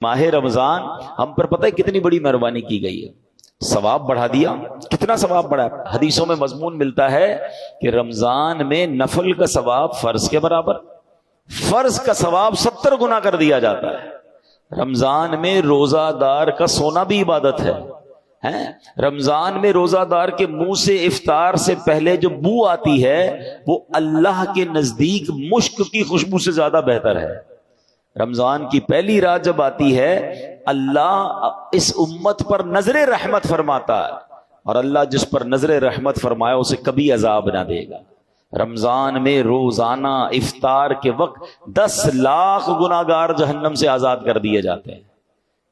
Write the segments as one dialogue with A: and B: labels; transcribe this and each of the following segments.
A: ماہ رمضان ہم پر پتہ ہے کتنی بڑی مہربانی کی گئی ہے، ثواب بڑھا دیا۔ کتنا ثواب بڑھا؟ حدیثوں میں مضمون ملتا ہے کہ رمضان میں نفل کا ثواب فرض کے برابر، فرض کا ثواب 70 گنا کر دیا جاتا ہے۔ رمضان میں روزہ دار کا سونا بھی عبادت ہے۔ رمضان میں روزہ دار کے منہ سے افطار سے پہلے جو بو آتی ہے وہ اللہ کے نزدیک مشک کی خوشبو سے زیادہ بہتر ہے۔ رمضان کی پہلی رات جب آتی ہے اللہ اس امت پر نظر رحمت فرماتا ہے، اور اللہ جس پر نظر رحمت فرمایا اسے کبھی عذاب نہ دے گا۔ رمضان میں روزانہ افطار کے وقت 10 لاکھ گناہگار جہنم سے آزاد کر دیے جاتے ہیں۔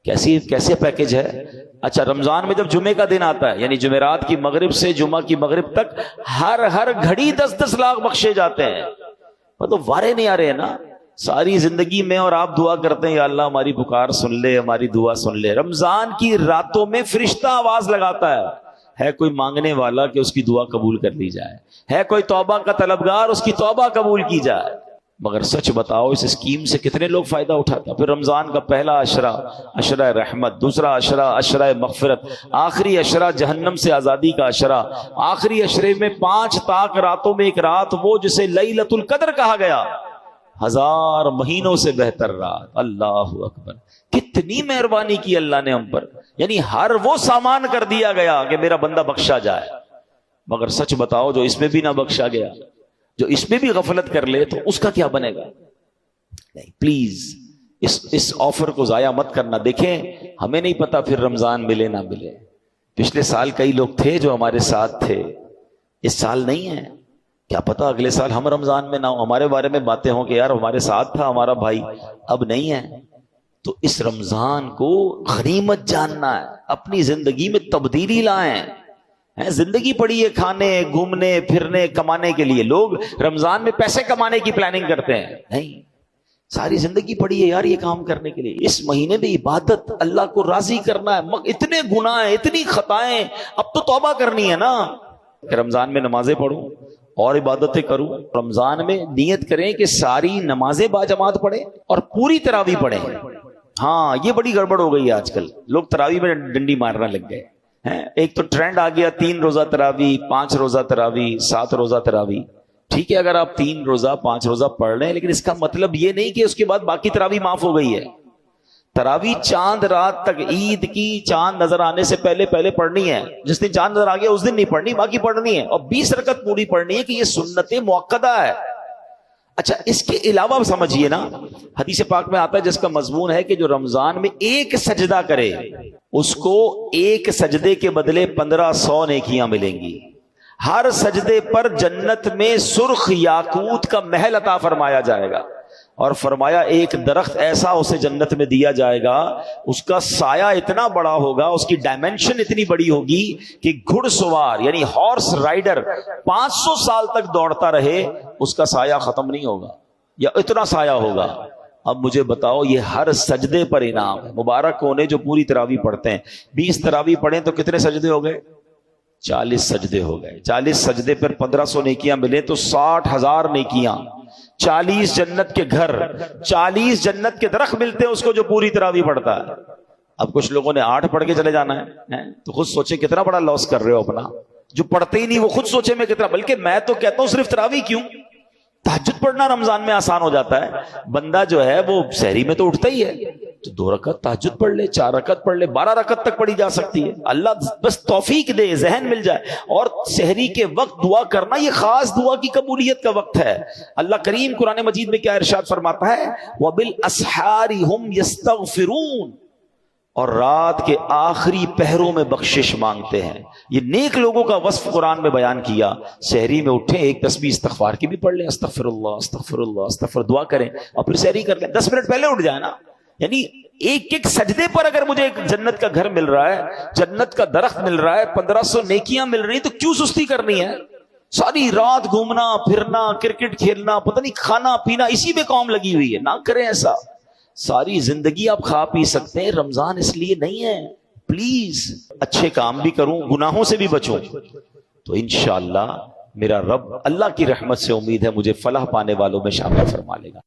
A: کیسے پیکج ہے؟ اچھا، رمضان میں جب جمعے کا دن آتا ہے، یعنی جمعرات کی مغرب سے جمعہ کی مغرب تک ہر گھڑی 10 لاکھ بخشے جاتے ہیں۔ مطلب وارے نہیں آ رہے ہیں نا ساری زندگی میں، اور آپ دعا کرتے ہیں یا اللہ ہماری پکار سن لے، ہماری دعا سن لے۔ رمضان کی راتوں میں فرشتہ آواز لگاتا ہے کوئی مانگنے والا کہ اس کی دعا قبول کر لی جائے، ہے کوئی توبہ کا طلبگار اس کی توبہ قبول کی جائے۔ مگر سچ بتاؤ اس اسکیم سے کتنے لوگ فائدہ اٹھاتے ہیں؟ پھر رمضان کا پہلا عشرہ عشرہ رحمت، دوسرا عشرہ عشرہ مغفرت، آخری عشرہ جہنم سے آزادی کا عشرہ، آخری عشرے میں 5 طاق راتوں میں ایک رات وہ جسے لیلۃ القدر کہا گیا، 1000 مہینوں سے بہتر رات۔ اللہ اکبر، کتنی مہربانی کی اللہ نے ہم پر، یعنی ہر وہ سامان کر دیا گیا کہ میرا بندہ بخشا جائے۔ مگر سچ بتاؤ جو اس میں بھی نہ بخشا گیا، جو اس میں بھی غفلت کر لے تو اس کا کیا بنے گا؟ نہیں، پلیز اس آفر کو ضائع مت کرنا۔ دیکھیں ہمیں نہیں پتا پھر رمضان ملے نہ ملے۔ پچھلے سال کئی لوگ تھے جو ہمارے ساتھ تھے، اس سال نہیں ہے، کیا پتا اگلے سال ہم رمضان میں نہ ہوں، ہمارے بارے میں باتیں ہوں کہ یار ہمارے ساتھ تھا ہمارا بھائی، اب نہیں ہے۔ تو اس رمضان کو غنیمت جاننا ہے، اپنی زندگی میں تبدیلی لائیں۔ زندگی پڑی ہے کھانے گھومنے پھرنے کمانے کے لیے، لوگ رمضان میں پیسے کمانے کی پلاننگ کرتے ہیں، نہیں، ساری زندگی پڑی ہے یار یہ کام کرنے کے لیے۔ اس مہینے میں عبادت، اللہ کو راضی کرنا ہے، اتنے گناہ ہیں، اتنی خطائیں، اب تو توبہ کرنی ہے نا کہ رمضان میں نمازیں پڑھوں اور عبادتیں کروں۔ رمضان میں نیت کریں کہ ساری نمازیں باجماعت پڑھیں اور پوری تراویح پڑھیں۔ ہاں یہ بڑی گڑبڑ ہو گئی ہے آج کل، لوگ تراویح میں ڈنڈی مارنا لگ گئے۔ ایک تو ٹرینڈ آ گیا 3 روزہ تراویح، 5 روزہ تراویح، 7 روزہ تراویح۔ ٹھیک ہے اگر آپ 3 روزہ 5 روزہ پڑھ رہے ہیں، لیکن اس کا مطلب یہ نہیں کہ اس کے بعد باقی تراویح معاف ہو گئی ہے۔ تراویح چاند رات تک، عید کی چاند نظر آنے سے پہلے پڑھنی ہے۔ جس دن چاند نظر آ گیا اس دن نہیں پڑھنی، باقی پڑھنی ہے، اور 20 رکعت پوری پڑھنی ہے کہ یہ سنت موقدہ ہے۔ اچھا اس کے علاوہ سمجھیے نا، حدیث پاک میں آتا ہے جس کا مضمون ہے کہ جو رمضان میں ایک سجدہ کرے اس کو ایک سجدے کے بدلے 1500 نیکیاں ملیں گی۔ ہر سجدے پر جنت میں سرخ یاقوت کا محل عطا فرمایا جائے گا، اور فرمایا ایک درخت ایسا اسے جنت میں دیا جائے گا، اس کا سایہ اتنا بڑا ہوگا، اس کی ڈائمنشن اتنی بڑی ہوگی کہ گھڑ سوار یعنی ہارس رائڈر 500 سال تک دوڑتا رہے اس کا سایہ ختم نہیں ہوگا، یا اتنا سایہ ہوگا۔ اب مجھے بتاؤ یہ ہر سجدے پر انعام ہے۔ مبارک ہونے جو پوری تراویح پڑھتے ہیں، 20 تراویح پڑھیں تو کتنے سجدے ہو گئے؟ 40 سجدے ہو گئے۔ 40 سجدے پر 1500 نیکیاں ملے تو 60,000 نیکیاں، 40 جنت کے گھر، 40 جنت کے درخت ملتے ہیں اس کو جو پوری تراویح پڑھتا ہے۔ اب کچھ لوگوں نے 8 پڑھ کے چلے جانا ہے تو خود سوچے کتنا بڑا لاس کر رہے ہو اپنا۔ جو پڑھتے ہی نہیں وہ خود سوچے میں کتنا، بلکہ میں تو کہتا ہوں صرف تراویح کیوں، تہجد پڑھنا رمضان میں آسان ہو جاتا ہے۔ بندہ جو ہے وہ سحری میں تو اٹھتا ہی ہے، تو 2 رکعت تہجد پڑھ لے، 4 رکعت پڑھ لے، 12 رکعت تک پڑھی جا سکتی ہے۔ اللہ بس توفیق دے، ذہن مل جائے۔ اور سحری کے وقت دعا کرنا یہ خاص دعا کی قبولیت کا وقت ہے۔ اللہ کریم قرآن مجید میں کیا ارشاد فرماتا ہے؟ وَبِالْأَسْحَارِ هُمْ يَسْتَغْفِرُونَ، اور رات کے آخری پہروں میں بخشش مانگتے ہیں۔ یہ نیک لوگوں کا وصف قرآن میں بیان کیا۔ سحری میں اٹھیں، ایک تسبیح استغفار کی بھی پڑھ لیں، استغفر اللہ استغفر اللہ استغفر، دعا کریں اور پھر سحری کر لیں۔ 10 منٹ پہلے اٹھ جائیں نا، یعنی ایک سجدے پر اگر مجھے ایک جنت کا گھر مل رہا ہے، جنت کا درخت مل رہا ہے، 1500 نیکیاں مل رہی ہیں، تو کیوں سستی کرنی ہے؟ ساری رات گھومنا پھرنا، کرکٹ کھیلنا، پتہ نہیں کھانا پینا، اسی میں قوم لگی ہوئی ہے۔ نہ کریں ایسا۔ ساری زندگی آپ کھا پی سکتے ہیں، رمضان اس لیے نہیں ہے۔ پلیز اچھے کام بھی کروں، گناہوں سے بھی بچوں، تو انشاءاللہ میرا رب، اللہ کی رحمت سے امید ہے مجھے فلاح پانے والوں میں شامل فرما لے گا۔